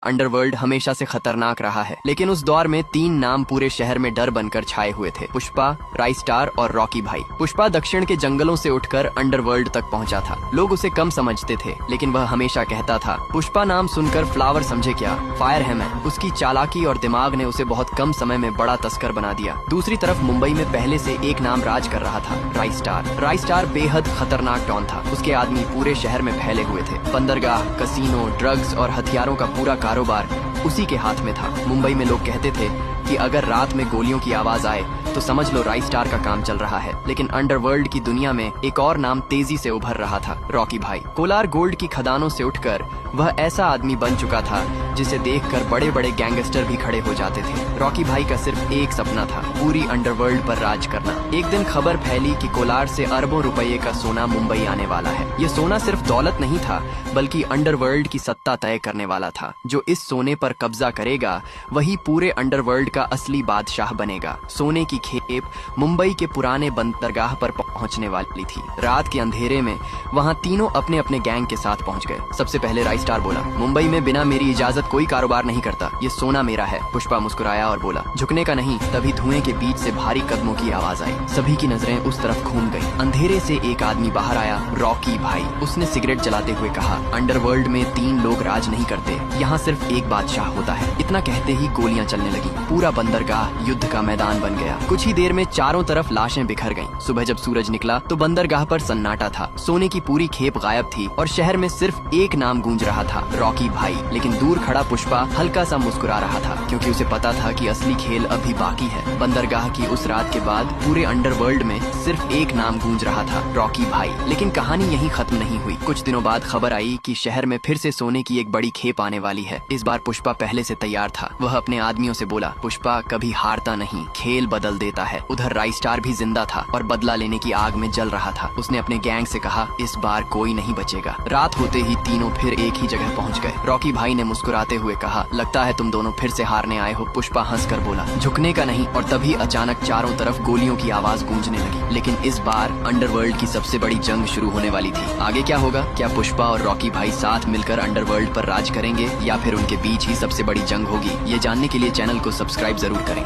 Underworld हमेशा से खतरनाक रहा है, लेकिन उस दौर में 3 नाम पूरे शहर में डर बनकर छाए हुए थे। पुष्पा, राइस्टार और रॉकी भाई। पुष्पा दक्षिण के जंगलों से उठकर अंडरवर्ल्ड तक पहुंचा था। लोग उसे कम समझते थे, लेकिन वह हमेशा कहता था, पुष्पा नाम सुनकर फ्लावर समझे क्या, फायर है मैं। उसकी चालाकी और दिमाग ने उसे बहुत कम समय में बड़ा तस्कर बना दिया। दूसरी तरफ मुंबई में पहले से एक नाम राज कर रहा था, राइस्टार। राइस्टार बेहद खतरनाक डॉन था। उसके आदमी पूरे शहर में फैले हुए थे। बंदरगाह, कसीनो, ड्रग्स और हथियारों का पूरा कारोबार उसी के हाथ में था। मुंबई में लोग कहते थे कि अगर रात में गोलियों की आवाज आए तो समझ लो राइस्टार का काम चल रहा है। लेकिन अंडरवर्ल्ड की दुनिया में एक और नाम तेजी से उभर रहा था, रॉकी भाई। कोलार गोल्ड की खदानों से उठकर वह ऐसा आदमी बन चुका था जिसे देखकर बड़े बड़े गैंगस्टर भी खड़े हो जाते थे। रॉकी भाई का सिर्फ एक सपना था, पूरी अंडरवर्ल्ड पर राज करना। एक दिन खबर फैली कि कोलार से अरबों रुपए का सोना मुंबई आने वाला है। ये सोना सिर्फ दौलत नहीं था, बल्कि अंडरवर्ल्ड की सत्ता तय करने वाला था। जो इस सोने पर कब्जा करेगा वही पूरे अंडरवर्ल्ड का असली बादशाह बनेगा। सोने की खेप मुंबई के पुराने बंदरगाह पर पहुंचने वाली थी। रात के अंधेरे में वहां तीनों अपने अपने गैंग के साथ पहुंच गए। सबसे पहले राइस्टार बोला, मुंबई में बिना मेरी इजाजत कोई कारोबार नहीं करता, ये सोना मेरा है। पुष्पा मुस्कुराया और बोला, झुकने का नहीं। तभी धुएं के बीच से भारी कदमों की आवाज आई। सभी की नजरें उस तरफ घूम गई। अंधेरे से एक आदमी बाहर आया, रॉकी भाई। उसने सिगरेट जलाते हुए कहा, अंडरवर्ल्ड में 3 लोग राज नहीं करते, यहाँ सिर्फ एक बादशाह होता है। इतना कहते ही गोलियां चलने लगी। पूरा बंदरगाह युद्ध का मैदान बन गया। कुछ ही देर में चारों तरफ लाशें बिखर गईं। सुबह जब सूरज निकला तो बंदरगाह पर सन्नाटा था। सोने की पूरी खेप गायब थी और शहर में सिर्फ एक नाम गूंज रहा था, रॉकी भाई। लेकिन दूर खड़ा पुष्पा हल्का सा मुस्कुरा रहा था, क्योंकि उसे पता था कि असली खेल अभी बाकी है। बंदरगाह की उस रात के बाद पूरे अंडरवर्ल्ड में सिर्फ एक नाम गूंज रहा था, रॉकी भाई। लेकिन कहानी यहीं खत्म नहीं हुई। कुछ दिनों बाद खबर आई कि शहर में फिर से सोने की एक बड़ी खेप आने वाली है। इस बार पुष्पा पहले से तैयार था। वह अपने आदमियों से बोला, पुष्पा कभी हारता नहीं, खेल बदल देता है। उधर राइस्टार भी जिंदा था और बदला लेने की आग में जल रहा था। उसने अपने गैंग से कहा, इस बार कोई नहीं बचेगा। रात होते ही तीनों फिर एक ही जगह पहुंच गए। रॉकी भाई ने मुस्कुराते हुए कहा, लगता है तुम दोनों फिर से हारने आए हो। पुष्पा हंसकर बोला, झुकने का नहीं। और तभी अचानक चारों तरफ गोलियों की आवाज गूंजने लगी। लेकिन इस बार अंडरवर्ल्ड की सबसे बड़ी जंग शुरू होने वाली थी। आगे क्या होगा? क्या पुष्पा और रॉकी भाई साथ मिलकर अंडरवर्ल्ड पर राज करेंगे, या फिर उनके बीच ही सबसे बड़ी जंग होगी? ये जानने के लिए चैनल को सब्सक्राइब जरूर करें।